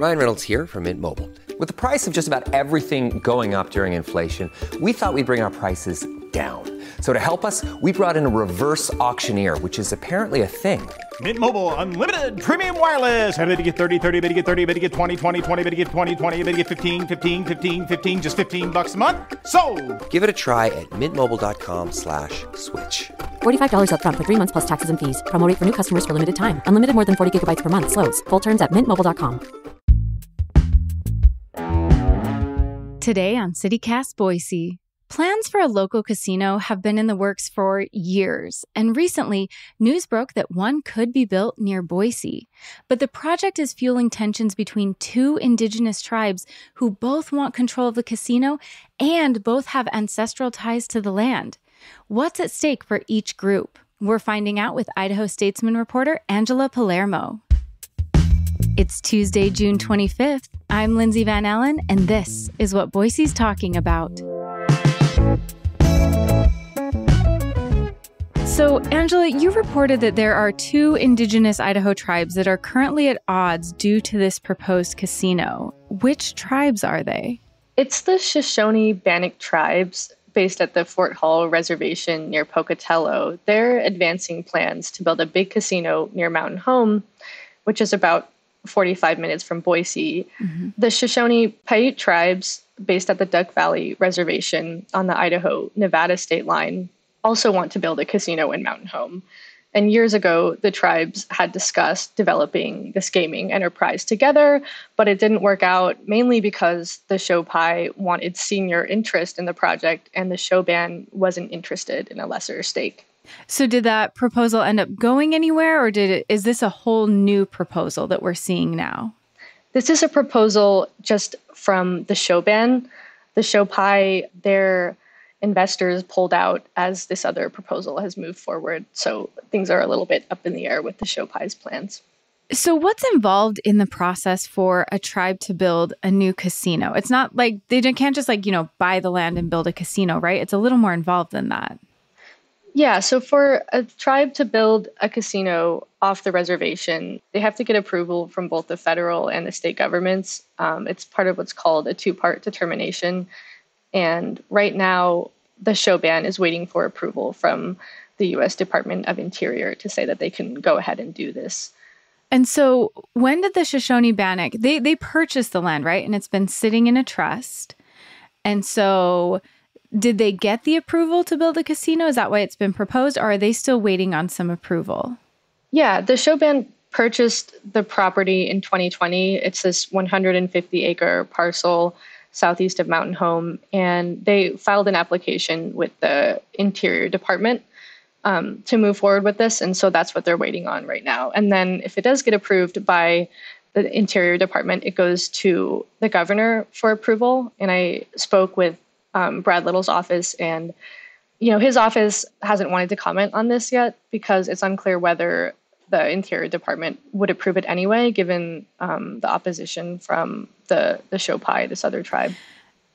Ryan Reynolds here from Mint Mobile. With the price of just about everything going up during inflation, we thought we'd bring our prices down. So to help us, we brought in a reverse auctioneer, which is apparently a thing. Mint Mobile Unlimited Premium Wireless. How to get 30, 30, bit to get 30, bit to get 20, 20, 20, bit to get 20, 20, bit to get 15, 15, 15, 15, just $15 a month? Sold! Give it a try at mintmobile.com/switch. $45 up front for 3 months plus taxes and fees. Promo rate for new customers for limited time. Unlimited more than 40 gigabytes per month. Slows full terms at mintmobile.com. Today on CityCast Boise, plans for a local casino have been in the works for years, and recently, news broke that one could be built near Boise. But the project is fueling tensions between two indigenous tribes who both want control of the casino and both have ancestral ties to the land. What's at stake for each group? We're finding out with Idaho Statesman reporter Angela Palermo. It's Tuesday, June 25th. I'm Lindsay Van Allen, and this is what Boise's talking about. So, Angela, you reported that there are two indigenous Idaho tribes that are currently at odds due to this proposed casino. Which tribes are they? It's the Shoshone-Bannock tribes based at the Fort Hall Reservation near Pocatello. They're advancing plans to build a big casino near Mountain Home, which is about 45 minutes from Boise. Mm-hmm. The Shoshone-Paiute tribes, based at the Duck Valley Reservation on the Idaho-Nevada state line, also want to build a casino in Mountain Home. And years ago, the tribes had discussed developing this gaming enterprise together, but it didn't work out, mainly because the Shopai wanted senior interest in the project and the Shoban wasn't interested in a lesser stake. So did that proposal end up going anywhere, or is this a whole new proposal that we're seeing now? This is a proposal just from the Shoban. The Shopai, their investors pulled out as this other proposal has moved forward. So things are a little bit up in the air with the Shopai's plans. So what's involved in the process for a tribe to build a new casino? It's not like they can't just buy the land and build a casino, right? It's a little more involved than that. Yeah, so for a tribe to build a casino off the reservation, they have to get approval from both the federal and the state governments. It's part of what's called a two-part determination. And right now, the Shoban is waiting for approval from the U.S. Department of Interior to say that they can go ahead and do this. And so when did the Shoshone-Bannock, they purchased the land, right? And it's been sitting in a trust. And so did they get the approval to build a casino? Is that why it's been proposed? Or are they still waiting on some approval? Yeah, the Shoban purchased the property in 2020. It's this 150-acre parcel southeast of Mountain Home, and they filed an application with the Interior Department to move forward with this, and so that's what they're waiting on right now. And then if it does get approved by the Interior Department, it goes to the governor for approval, and I spoke with Brad Little's office, and his office hasn't wanted to comment on this yet because it's unclear whether the Interior Department would approve it anyway, given the opposition from the Shopai, this other tribe.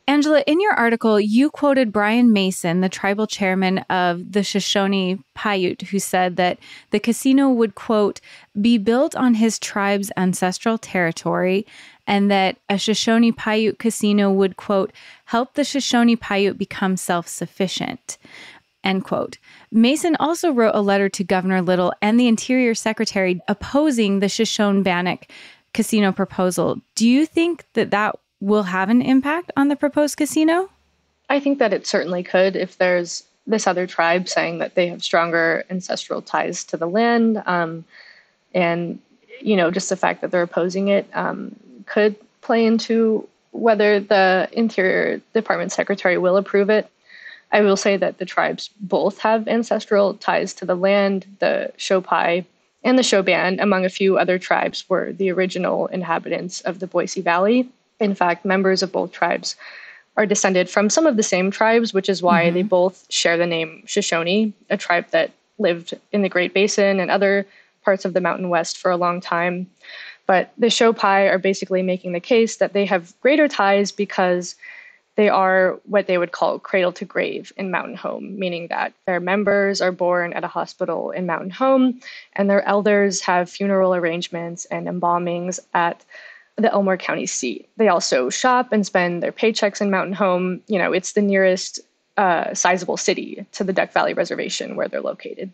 Angela, in your article, you quoted Brian Mason, the tribal chairman of the Shoshone-Paiute, who said that the casino would, quote, be built on his tribe's ancestral territory, and that a Shoshone-Paiute casino would, quote, help the Shoshone-Paiute become self-sufficient, end quote. Mason also wrote a letter to Governor Little and the Interior Secretary opposing the Shoshone-Bannock casino proposal. Do you think that will have an impact on the proposed casino? I think that it certainly could if there's this other tribe saying that they have stronger ancestral ties to the land. And, just the fact that they're opposing it could play into whether the Interior Department Secretary will approve it. I will say that the tribes both have ancestral ties to the land. The Shopai and the Shoban, among a few other tribes, were the original inhabitants of the Boise Valley. In fact, members of both tribes are descended from some of the same tribes, which is why they both share the name Shoshone, a tribe that lived in the Great Basin and other parts of the Mountain West for a long time. But the Shopai are basically making the case that they have greater ties because they are what they would call cradle to grave in Mountain Home, meaning that their members are born at a hospital in Mountain Home, and their elders have funeral arrangements and embalmings at the Elmore County seat. They also shop and spend their paychecks in Mountain Home. It's the nearest sizable city to the Duck Valley Reservation where they're located.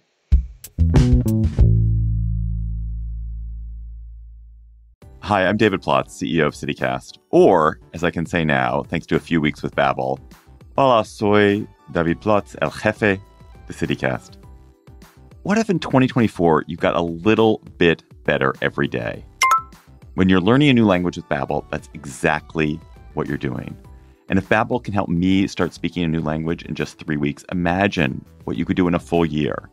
Hi, I'm David Plotz, CEO of CityCast. Or, as I can say now, thanks to a few weeks with Babbel, hola, soy David Plotz, el jefe de CityCast. What if in 2024 you got a little bit better every day? When you're learning a new language with Babbel, that's exactly what you're doing. And if Babbel can help me start speaking a new language in just 3 weeks, imagine what you could do in a full year.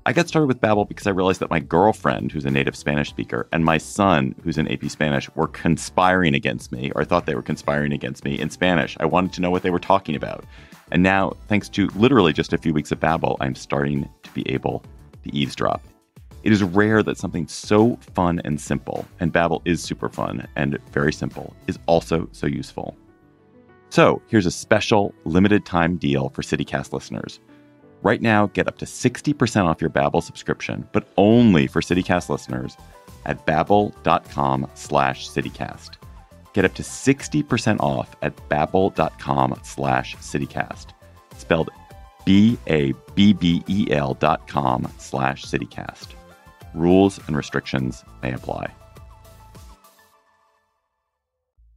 I got started with Babbel because I realized that my girlfriend, who's a native Spanish speaker, and my son, who's in AP Spanish, were conspiring against me, or I thought they were conspiring against me in Spanish. I wanted to know what they were talking about. And now, thanks to literally just a few weeks of Babbel, I'm starting to be able to eavesdrop. It is rare that something so fun and simple, and Babbel is super fun and very simple, is also so useful. So here's a special limited time deal for CityCast listeners. Right now, get up to 60% off your Babbel subscription, but only for CityCast listeners at babbel.com/CityCast. Get up to 60% off at babbel.com/CityCast. Spelled BABBEL.com/CityCast. Rules and restrictions may apply.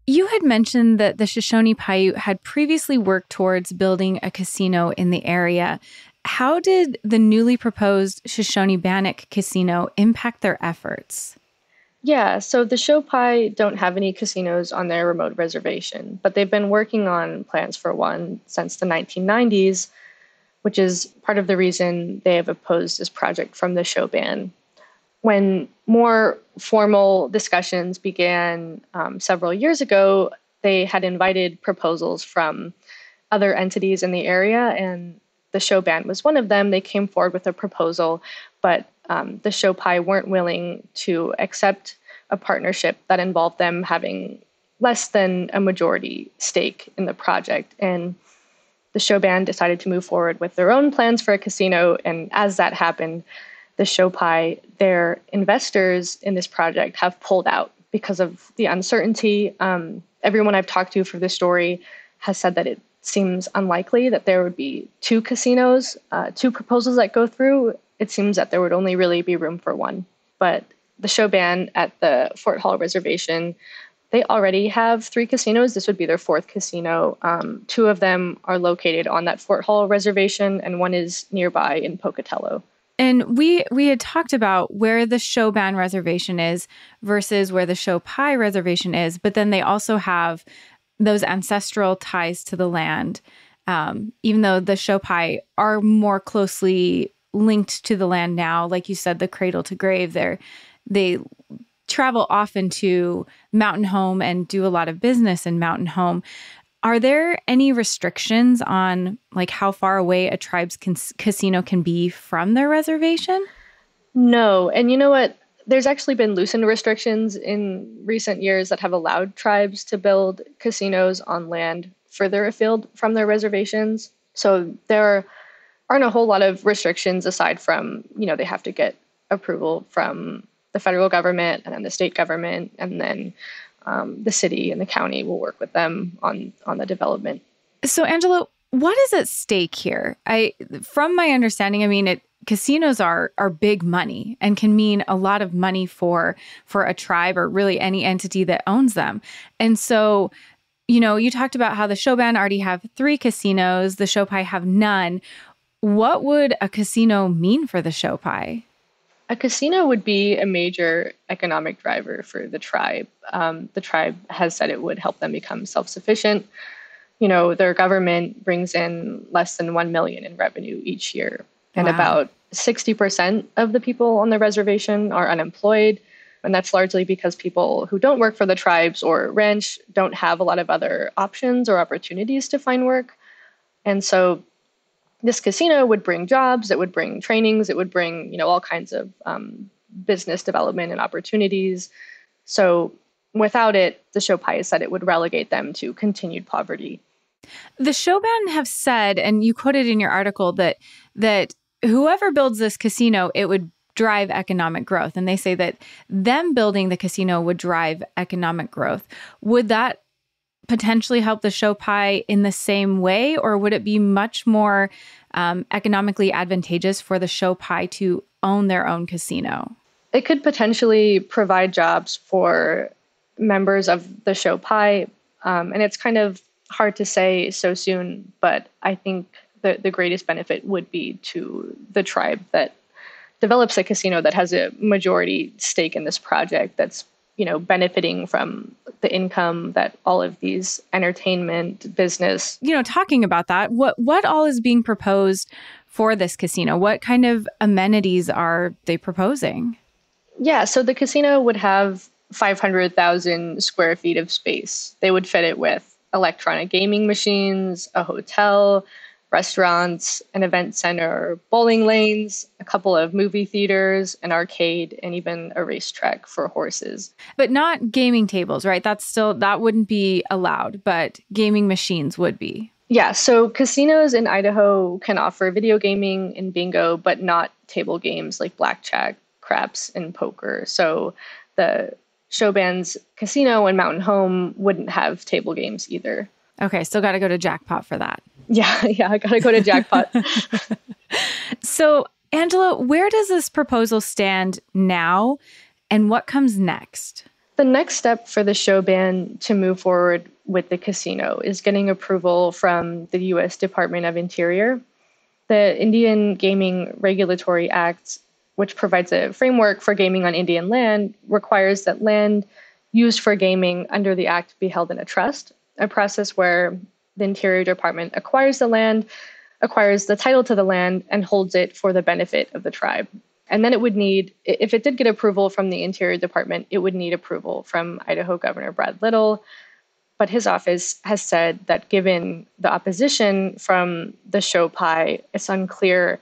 You had mentioned that the Shoshone-Paiute had previously worked towards building a casino in the area. How did the newly proposed Shoshone-Bannock Casino impact their efforts? Yeah, so the Shopai don't have any casinos on their remote reservation, but they've been working on plans for one since the 1990s, which is part of the reason they have opposed this project from the Shoban. When more formal discussions began several years ago, they had invited proposals from other entities in the area, and the Shoban was one of them. They came forward with a proposal, but the Shopai weren't willing to accept a partnership that involved them having less than a majority stake in the project. And the Shoban decided to move forward with their own plans for a casino. And as that happened, the Shopai, their investors in this project, have pulled out because of the uncertainty. Everyone I've talked to for this story has said that it seems unlikely that there would be two casinos, two proposals that go through. It seems that there would only really be room for one. But the Shoban at the Fort Hall Reservation, they already have 3 casinos. This would be their 4th casino. 2 of them are located on that Fort Hall Reservation, and one is nearby in Pocatello. And we had talked about where the Shoban Reservation is versus where the Shopai Reservation is, but then they also have those ancestral ties to the land. Even though the Shopai are more closely linked to the land now, like you said, the cradle to grave, they travel often to Mountain Home and do a lot of business in Mountain Home. Are there any restrictions on like how far away a tribe's casino can be from their reservation? No. And you know what? There's actually been loosened restrictions in recent years that have allowed tribes to build casinos on land further afield from their reservations. So there aren't a whole lot of restrictions aside from, they have to get approval from the federal government and then the state government, and then the city and the county will work with them on the development. So, Angela, what is at stake here? From my understanding, casinos are big money and can mean a lot of money for a tribe or really any entity that owns them. And so, you talked about how the Shoban already have 3 casinos, the Shopai have none. What would a casino mean for the Shopai? A casino would be a major economic driver for the tribe. The tribe has said it would help them become self-sufficient. Their government brings in less than $1 million in revenue each year. And about 60% of the people on the reservation are unemployed. And that's largely because people who don't work for the tribes or ranch don't have a lot of other options or opportunities to find work. And so this casino would bring jobs, it would bring trainings, it would bring, all kinds of business development and opportunities. So without it, the Shopai said it would relegate them to continued poverty. The Shoban have said, and you quoted in your article, that whoever builds this casino, it would drive economic growth. And they say that them building the casino would drive economic growth. Would that potentially help the ShowPi in the same way, or would it be much more economically advantageous for the ShowPi to own their own casino? It could potentially provide jobs for members of the ShowPi, and it's kind of hard to say so soon, but I think the greatest benefit would be to the tribe that develops a casino that has a majority stake in this project, that's benefiting from the income that all of these entertainment, business. Talking about that, what all is being proposed for this casino? What kind of amenities are they proposing? Yeah, so the casino would have 500,000 square feet of space. They would fit it with electronic gaming machines, a hotel, restaurants, an event center, bowling lanes, a couple of movie theaters, an arcade, and even a racetrack for horses. But not gaming tables, right? That wouldn't be allowed, but gaming machines would be. Yeah, so casinos in Idaho can offer video gaming and bingo, but not table games like blackjack, craps, and poker. So the Showban's casino and Mountain Home wouldn't have table games either. Okay, still got to go to Jackpot for that. Yeah, I got to go to Jackpot. So, Angela, where does this proposal stand now, and what comes next? The next step for the Showban to move forward with the casino is getting approval from the U.S. Department of Interior. The Indian Gaming Regulatory Act, which provides a framework for gaming on Indian land, requires that land used for gaming under the act be held in a trust, a process where the Interior Department acquires the land, acquires the title to the land, and holds it for the benefit of the tribe. And then it would need, if it did get approval from the Interior Department, it would need approval from Idaho Governor Brad Little. But his office has said that given the opposition from the ShowPi, it's unclear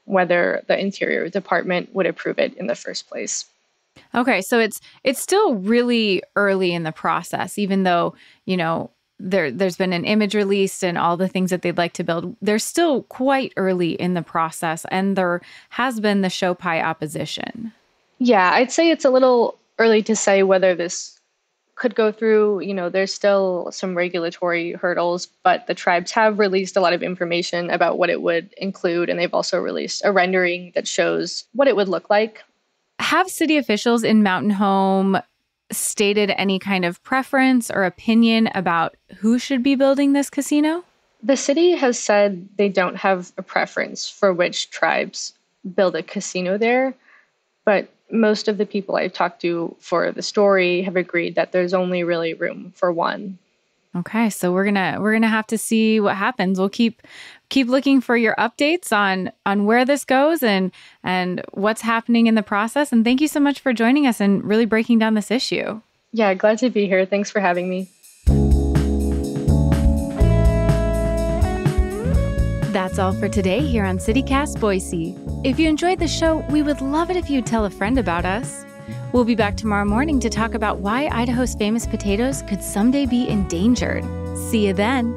whether the Interior Department would approve it in the first place. Okay, so it's still really early in the process, even though, there's been an image released and all the things that they'd like to build. They're still quite early in the process, and there has been the ShowPi opposition. Yeah, I'd say it's a little early to say whether this could go through. There's still some regulatory hurdles, but the tribes have released a lot of information about what it would include, and they've also released a rendering that shows what it would look like. Have city officials in Mountain Home stated any kind of preference or opinion about who should be building this casino? The city has said they don't have a preference for which tribes build a casino there, but most of the people I've talked to for the story have agreed that there's only really room for one. Okay, so we're gonna have to see what happens. We'll keep looking for your updates on where this goes and what's happening in the process. And thank you so much for joining us and really breaking down this issue. Yeah, glad to be here. Thanks for having me. That's all for today here on CityCast Boise. If you enjoyed the show, we would love it if you'd tell a friend about us. We'll be back tomorrow morning to talk about why Idaho's famous potatoes could someday be endangered. See you then.